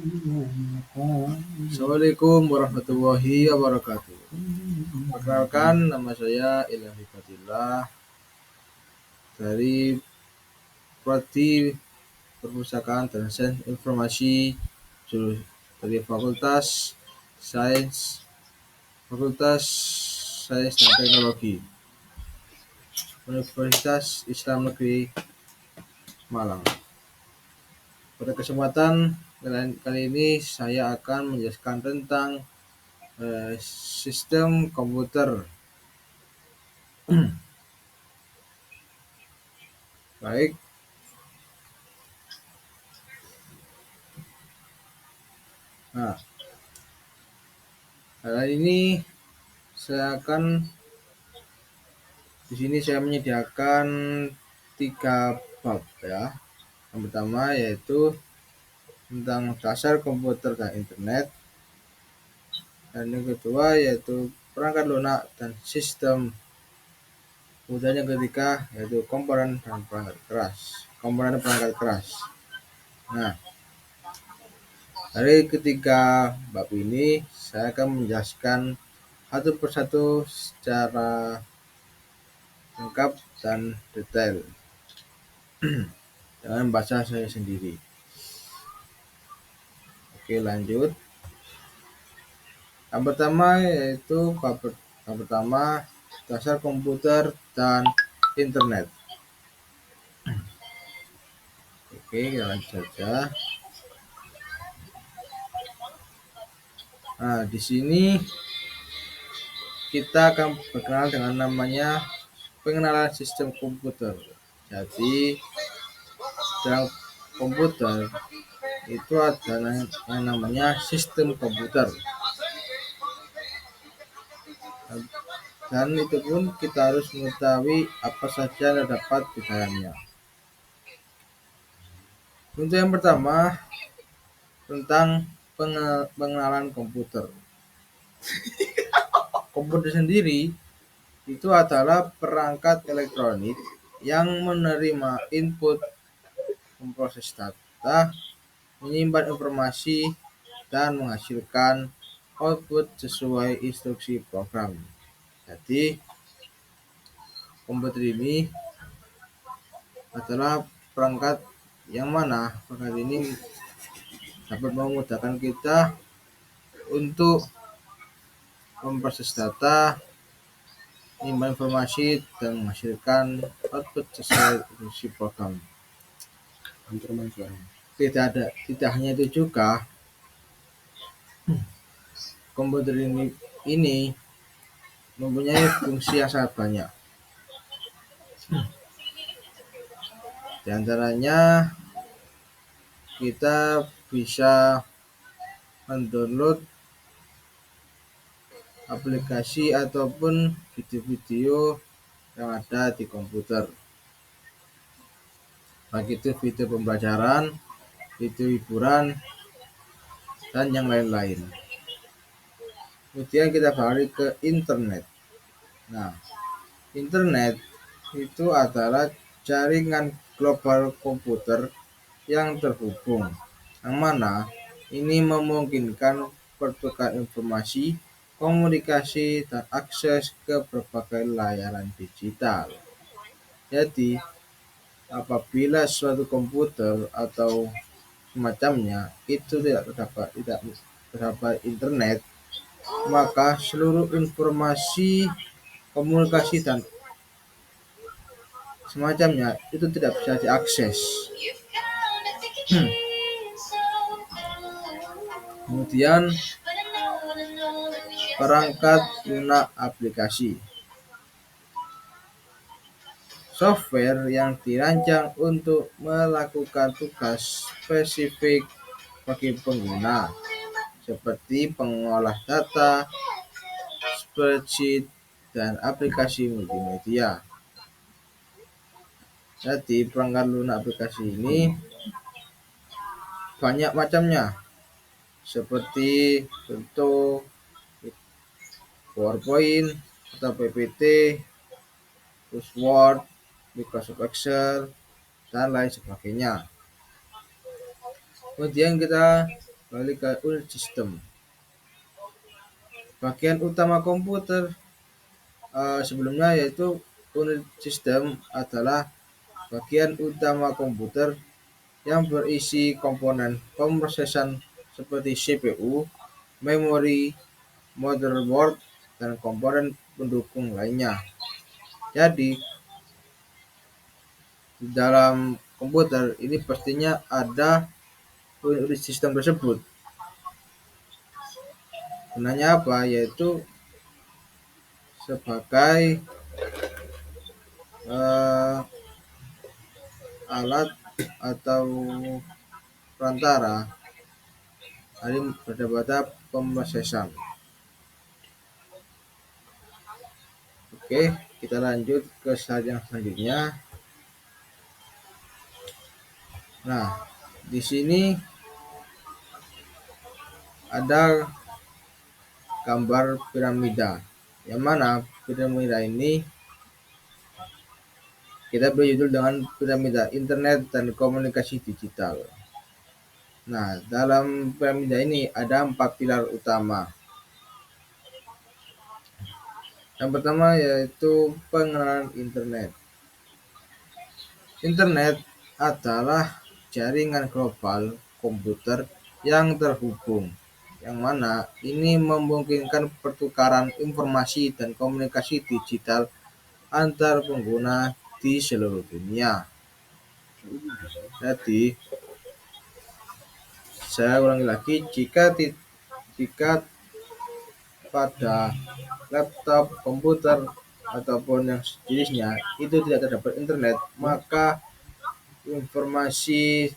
Assalamualaikum warahmatullahi wabarakatuh. Perkenalkan, nama saya Ilham Hifatillah dari Prodi Perpustakaan dan Sains Informasi dari Fakultas Sains dan Teknologi Universitas Islam Negeri Malang. Pada kesempatan kali ini saya akan menjelaskan tentang sistem komputer. Baik, nah kali ini di sini saya menyediakan 3 bab ya. Yang pertama yaitu tentang dasar komputer dan internet, dan yang kedua yaitu perangkat lunak dan sistem. Kemudian yang ketiga yaitu komponen perangkat keras. Nah, dari ketiga bab ini saya akan menjelaskan satu persatu secara lengkap dan detail dengan bahasa saya sendiri. Oke, lanjut. Yang pertama yaitu dasar komputer dan internet. Oke, kita lanjut saja. Nah, di sini kita akan berkenal dengan namanya pengenalan sistem komputer. Jadi, dalam komputer itu ada yang namanya sistem komputer. Dan itu pun kita harus mengetahui apa saja yang terdapat di dalamnya. Untuk yang pertama, tentang pengenalan komputer. Komputer sendiri itu adalah perangkat elektronik yang menerima input, memproses data, menyimpan informasi, dan menghasilkan output sesuai instruksi program. Jadi, komputer ini adalah perangkat ini dapat memudahkan kita untuk memproses data, menyimpan informasi, dan menghasilkan output sesuai instruksi program. Tidak hanya itu juga, komputer ini mempunyai fungsi yang sangat banyak. Di antaranya kita bisa mendownload aplikasi ataupun video-video yang ada di komputer, baik itu video pembelajaran, video hiburan, dan yang lain-lain. Kemudian kita balik ke internet. Nah, internet itu adalah jaringan global komputer yang terhubung, yang mana ini memungkinkan pertukaran informasi, komunikasi, dan akses ke berbagai layanan digital. Jadi, apabila suatu komputer atau semacamnya itu tidak terdapat internet, maka seluruh informasi, komunikasi, dan semacamnya itu tidak bisa diakses. Kemudian perangkat lunak aplikasi. Software yang dirancang untuk melakukan tugas spesifik bagi pengguna, seperti pengolah data, spreadsheet, dan aplikasi multimedia. Jadi perangkat lunak aplikasi ini banyak macamnya, seperti contoh PowerPoint atau PPT, Word, Microsoft Excel, dan lain sebagainya. Kemudian kita Balik ke unit sistem. Bagian utama komputer sebelumnya yaitu unit sistem adalah bagian utama komputer yang berisi komponen pemrosesan seperti CPU, memori, motherboard, dan komponen pendukung lainnya. Jadi, di dalam komputer ini pastinya ada unit sistem tersebut. Gunanya apa? Yaitu sebagai eh, alat atau perantara pada pemrosesan. Oke, kita lanjut ke slide yang selanjutnya. Nah, di sini ada gambar piramida, yang mana piramida ini kita beri judul dengan piramida internet dan komunikasi digital. Nah, dalam piramida ini ada 4 pilar utama. Yang pertama yaitu pengenalan internet. Internet adalah jaringan global komputer yang terhubung, yang mana ini memungkinkan pertukaran informasi dan komunikasi digital antar pengguna di seluruh dunia. Jadi, saya ulangi lagi, jika pada laptop, komputer, ataupun yang sejenisnya itu tidak terdapat internet, maka informasi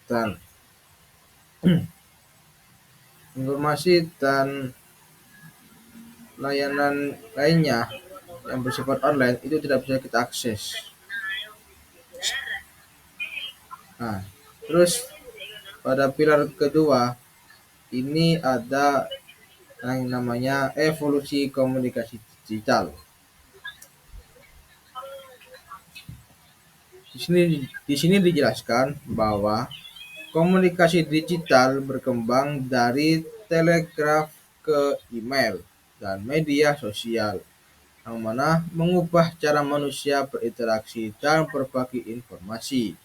dan layanan lainnya yang bersifat online itu tidak bisa kita akses. Nah, terus pada pilar kedua ini ada yang namanya evolusi komunikasi digital. Di sini dijelaskan bahwa komunikasi digital berkembang dari telegraf ke email dan media sosial, yang mana mengubah cara manusia berinteraksi dan berbagi informasi.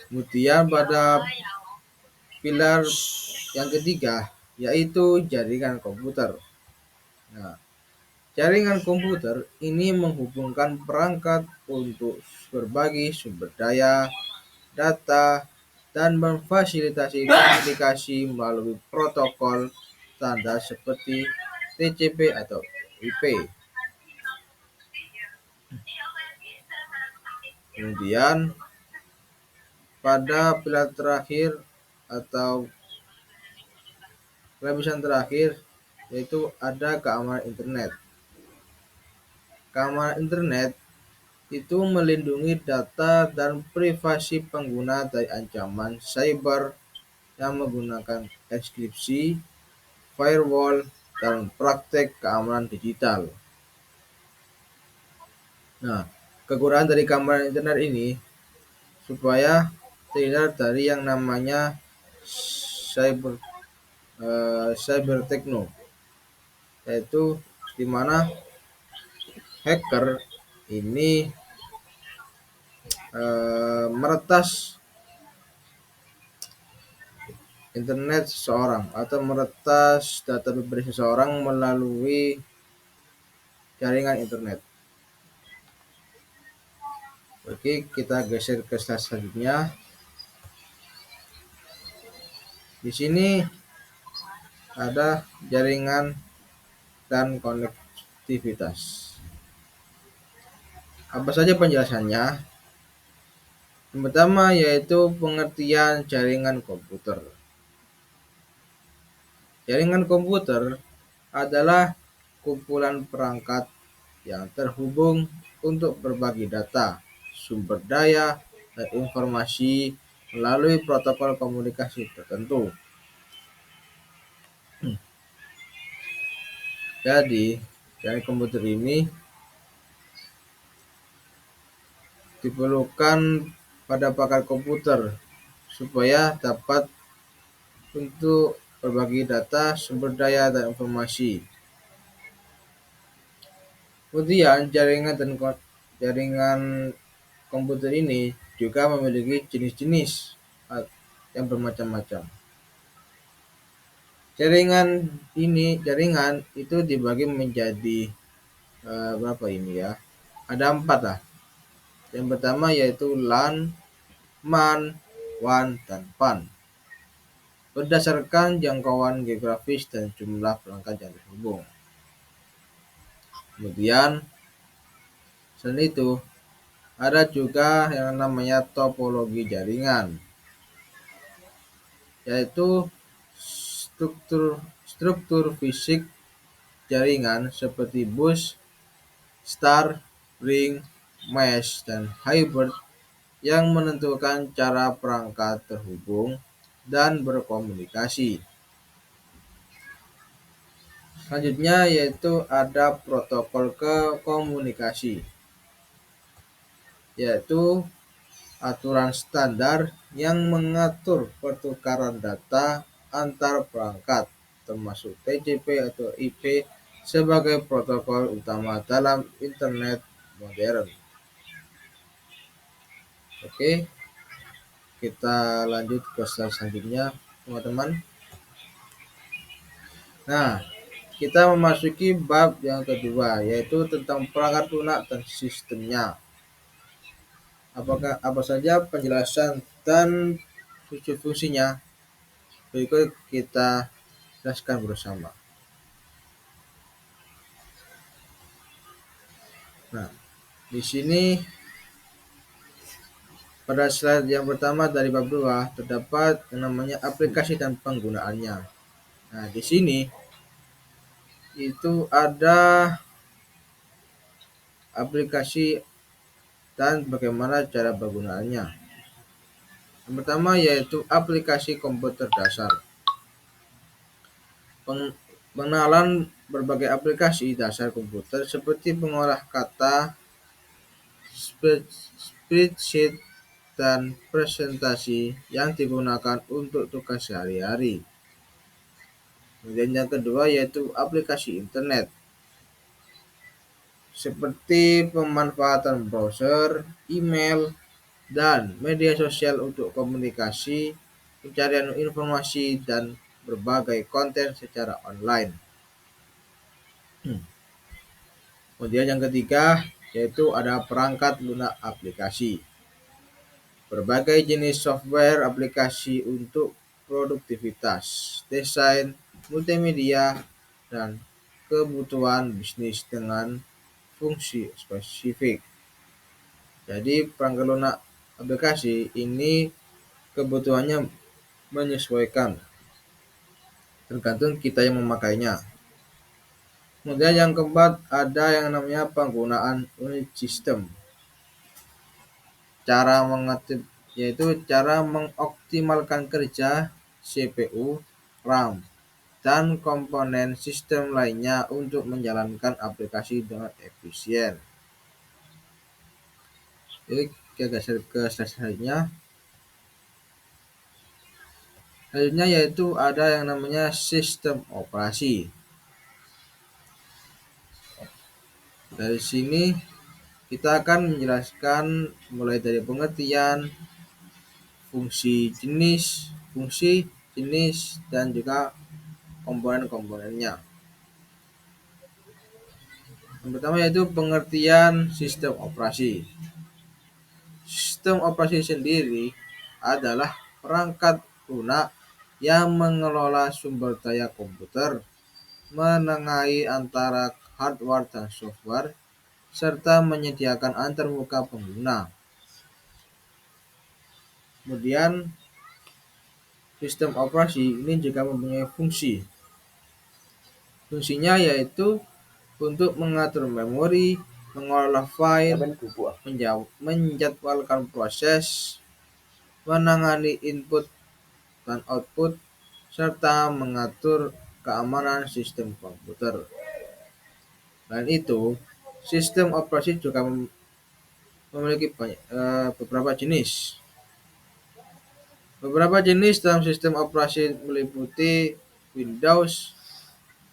Kemudian pada pilar yang ketiga yaitu jaringan komputer. Nah, jaringan komputer ini menghubungkan perangkat untuk berbagi sumber daya, data, dan memfasilitasi komunikasi melalui protokol standar seperti TCP atau IP. Kemudian pada pilar terakhir atau lapisan terakhir yaitu ada keamanan internet. Keamanan internet itu melindungi data dan privasi pengguna dari ancaman cyber yang menggunakan enkripsi, firewall, dan praktek keamanan digital. Nah, kekurangan dari keamanan internet ini supaya terhindar dari yang namanya cyber techno, yaitu di mana hacker ini meretas internet seseorang atau meretas data pribadi seseorang melalui jaringan internet. Oke, kita geser ke slide selanjutnya. Di sini ada jaringan dan konektivitas. Apa saja penjelasannya? Yang pertama yaitu pengertian jaringan komputer. Jaringan komputer adalah kumpulan perangkat yang terhubung untuk berbagi data, sumber daya, dan informasi melalui protokol komunikasi tertentu. Jadi, jaringan komputer ini diperlukan pada pakar komputer supaya dapat untuk berbagi data, sumber daya, dan informasi. Kemudian jaringan komputer ini juga memiliki jenis-jenis yang bermacam-macam. Jaringan itu dibagi menjadi berapa ini ya? Ada 4 lah. Yang pertama yaitu LAN, MAN, WAN, dan PAN. Berdasarkan jangkauan geografis dan jumlah perangkat yang terhubung. Kemudian selain itu ada juga yang namanya topologi jaringan, yaitu struktur fisik jaringan seperti bus, star, ring, mesh, dan hybrid yang menentukan cara perangkat terhubung dan berkomunikasi. Selanjutnya yaitu ada protokol komunikasi, yaitu aturan standar yang mengatur pertukaran data antar perangkat, termasuk TCP atau IP sebagai protokol utama dalam internet modern. Oke, kita lanjut ke slide selanjutnya, teman-teman. Nah, kita memasuki bab yang kedua, yaitu tentang perangkat lunak dan sistemnya. Apa saja penjelasan dan fungsi-fungsinya? Berikut kita jelaskan bersama. Nah, di sini pada slide yang pertama dari bab 2 terdapat yang namanya aplikasi dan penggunaannya. Nah, di sini itu ada aplikasi dan bagaimana cara penggunaannya. Yang pertama yaitu aplikasi komputer dasar. Pengenalan berbagai aplikasi dasar komputer seperti pengolah kata, spreadsheet, dan presentasi yang digunakan untuk tugas sehari-hari. Kemudian yang kedua yaitu aplikasi internet, seperti pemanfaatan browser, email, dan media sosial untuk komunikasi, pencarian informasi, dan berbagai konten secara online. Kemudian yang ketiga yaitu ada perangkat lunak aplikasi. Berbagai jenis software aplikasi untuk produktivitas, desain, multimedia, dan kebutuhan bisnis dengan fungsi spesifik. Jadi perangkat lunak aplikasi ini kebutuhannya menyesuaikan tergantung kita yang memakainya. Kemudian yang keempat ada yang namanya penggunaan unit sistem. Yaitu cara mengoptimalkan kerja CPU, RAM, dan komponen sistem lainnya untuk menjalankan aplikasi dengan efisien. Jadi kita geser ke slide selanjutnya. Selanjutnya yaitu ada yang namanya sistem operasi. Dari sini kita akan menjelaskan mulai dari pengertian, fungsi, jenis, dan juga komponen-komponennya. Yang pertama yaitu pengertian sistem operasi. Sistem operasi sendiri adalah perangkat lunak yang mengelola sumber daya komputer, menengahi antara hardware dan software, serta menyediakan antarmuka pengguna. Kemudian sistem operasi ini juga mempunyai fungsi. Fungsinya yaitu untuk mengatur memori, mengolah file, menjadwalkan proses, menangani input dan output, serta mengatur keamanan sistem komputer. Selain itu, sistem operasi juga memiliki beberapa jenis. Beberapa jenis dalam sistem operasi meliputi Windows,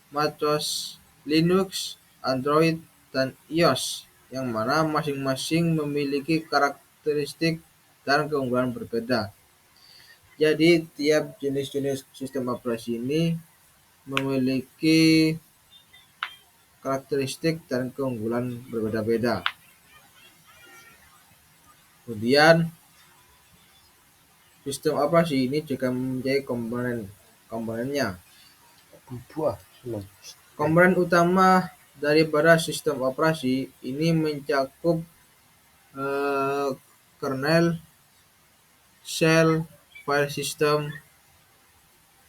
MacOS, Linux, Android, dan iOS, yang mana masing-masing memiliki karakteristik dan keunggulan berbeda. Jadi, tiap jenis-jenis sistem operasi ini memiliki karakteristik dan keunggulan berbeda-beda. Kemudian, sistem operasi ini juga mempunyai komponennya. Komponen utama daripada sistem operasi ini mencakup eh, kernel, shell, file system,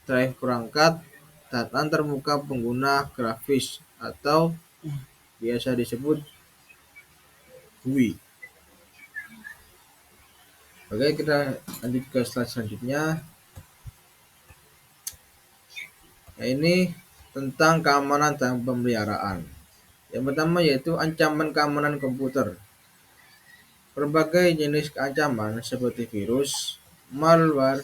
drive perangkat, dan antarmuka pengguna grafis atau biasa disebut GUI. Oke, kita lanjut ke slide selanjutnya. Nah, ini tentang keamanan dan pemeliharaan. Yang pertama yaitu ancaman keamanan komputer. Berbagai jenis ancaman seperti virus, malware,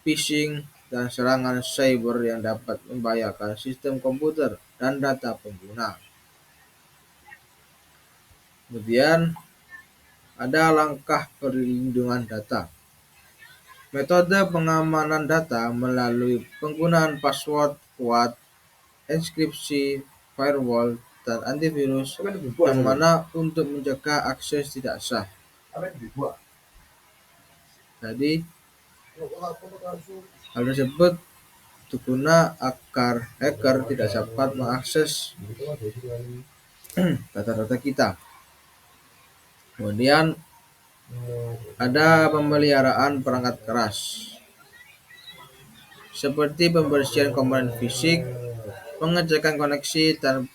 phishing, dan serangan cyber yang dapat membahayakan sistem komputer dan data pengguna. Kemudian ada langkah perlindungan data. Metode pengamanan data melalui penggunaan password kuat, enkripsi, firewall, dan antivirus yang mana untuk mencegah akses tidak sah. Jadi, hal tersebut guna agar hacker tidak dapat mengakses data-data kita. Kemudian ada pemeliharaan perangkat keras, seperti pembersihan komponen fisik, pengecekan koneksi, dan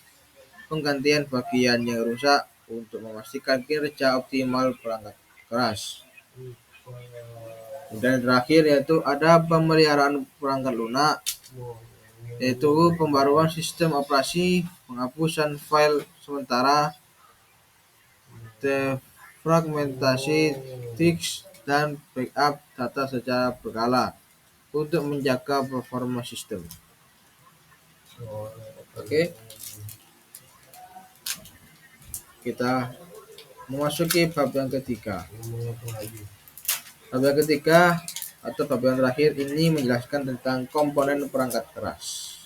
penggantian bagian yang rusak untuk memastikan kinerja optimal perangkat keras. Dan terakhir yaitu ada pemeliharaan perangkat lunak, yaitu pembaruan sistem operasi, penghapusan file sementara, defragmentasi disk, dan backup data secara berkala untuk menjaga performa sistem. Oke, kita memasuki bab yang ketiga. Bab yang ketiga atau bab yang terakhir ini menjelaskan tentang komponen perangkat keras.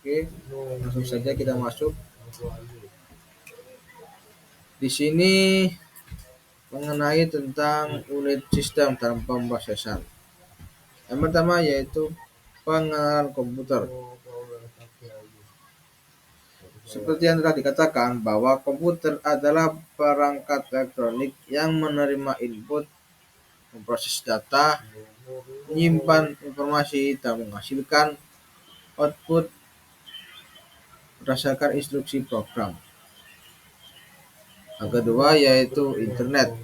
Oke, langsung saja kita masuk. Di sini mengenai tentang unit sistem dalam pemrosesan. Yang pertama yaitu pengenalan komputer. Seperti yang telah dikatakan bahwa komputer adalah perangkat elektronik yang menerima input, memproses data, menyimpan informasi, dan menghasilkan output berdasarkan instruksi program. Yang kedua yaitu internet.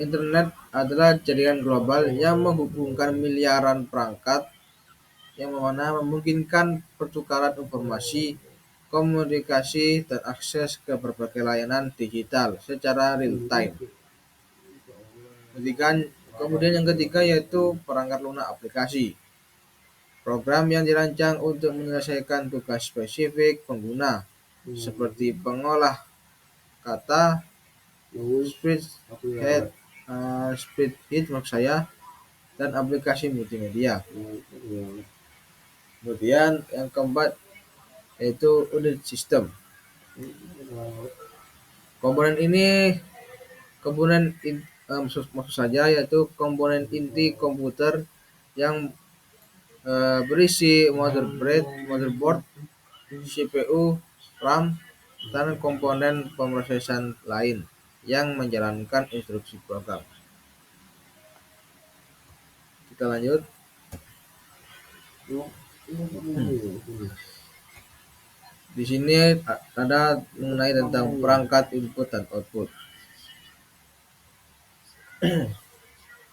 Internet adalah jaringan global yang menghubungkan miliaran perangkat yang mana memungkinkan pertukaran informasi, komunikasi, dan akses ke berbagai layanan digital secara real time. Kemudian yang ketiga yaitu perangkat lunak aplikasi. Program yang dirancang untuk menyelesaikan tugas spesifik pengguna seperti pengolah kata, spreadsheet maksud saya, dan aplikasi multimedia. Kemudian yang keempat yaitu unit sistem. Maksud saja yaitu komponen inti komputer yang berisi motherboard, CPU, RAM, dan komponen pemrosesan lain yang menjalankan instruksi program. Kita lanjut. Di sini ada mengenai tentang perangkat input dan output.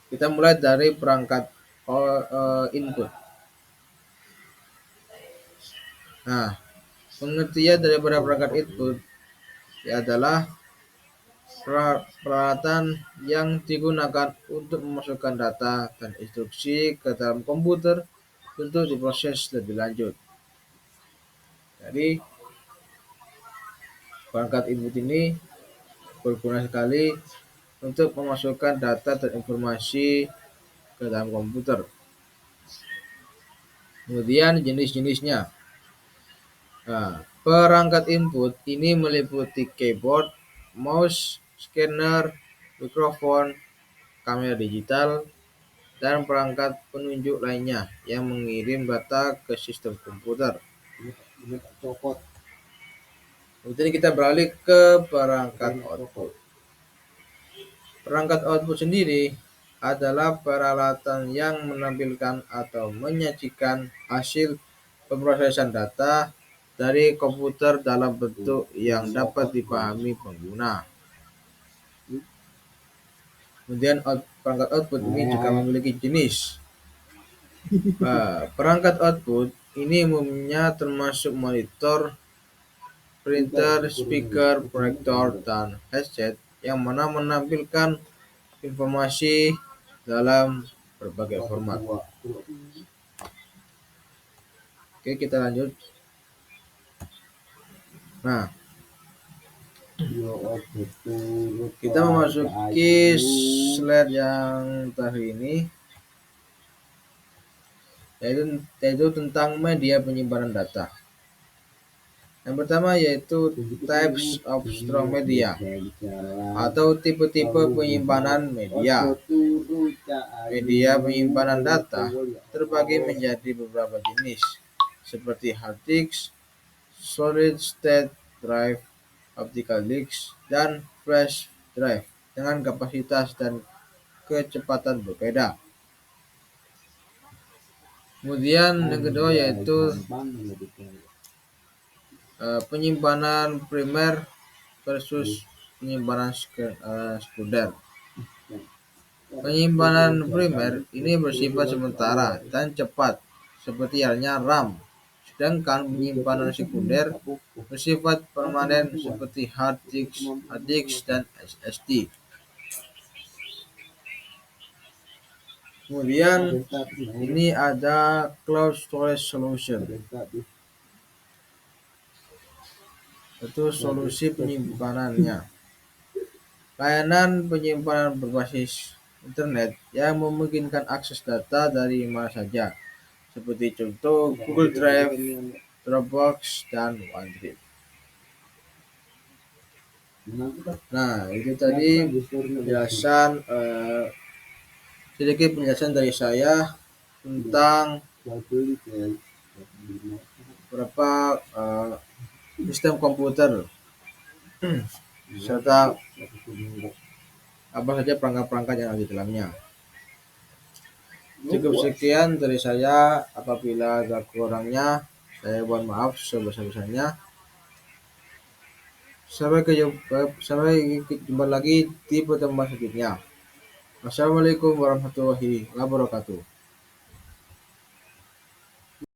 Kita mulai dari perangkat input. Nah, pengertian daripada perangkat input adalah Peralatan yang digunakan untuk memasukkan data dan instruksi ke dalam komputer untuk diproses lebih lanjut. Jadi, perangkat input ini berguna sekali untuk memasukkan data dan informasi ke dalam komputer. Kemudian jenis-jenisnya. Nah, perangkat input ini meliputi keyboard, mouse, scanner, mikrofon, kamera digital, dan perangkat penunjuk lainnya yang mengirim data ke sistem komputer. Kemudian kita beralih ke perangkat output. Perangkat output sendiri adalah peralatan yang menampilkan atau menyajikan hasil pemrosesan data dari komputer dalam bentuk yang dapat dipahami pengguna. Kemudian perangkat output ini juga memiliki jenis. Perangkat output ini umumnya termasuk monitor, printer, speaker, proyektor, dan headset yang mana menampilkan informasi dalam berbagai format. Oke, kita lanjut. Nah, kita memasuki slide yang terakhir ini, yaitu tentang media penyimpanan data. Yang pertama yaitu types of strong media atau tipe-tipe penyimpanan media. Media penyimpanan data terbagi menjadi beberapa jenis seperti hard disk, solid state drive, optical disk, dan flash drive dengan kapasitas dan kecepatan berbeda. Kemudian yang kedua yaitu penyimpanan primer versus penyimpanan sekunder. Penyimpanan primer ini bersifat sementara dan cepat seperti halnya RAM, sedangkan penyimpanan sekunder bersifat permanen seperti hard disk dan SSD. Kemudian ini ada cloud storage solution, itu solusi penyimpanannya. Layanan penyimpanan berbasis internet yang memungkinkan akses data dari mana saja, seperti contoh Google Drive, Dropbox, dan OneDrive. Nah, itu tadi penjelasan sedikit penjelasan dari saya tentang beberapa sistem komputer serta apa saja perangkat-perangkat yang ada di dalamnya. Cukup sekian dari saya. Apabila ada kurangnya, saya mohon maaf sebesar-besarnya. Sampai jumpa lagi di pertemuan selanjutnya. Wassalamualaikum warahmatullahi wabarakatuh.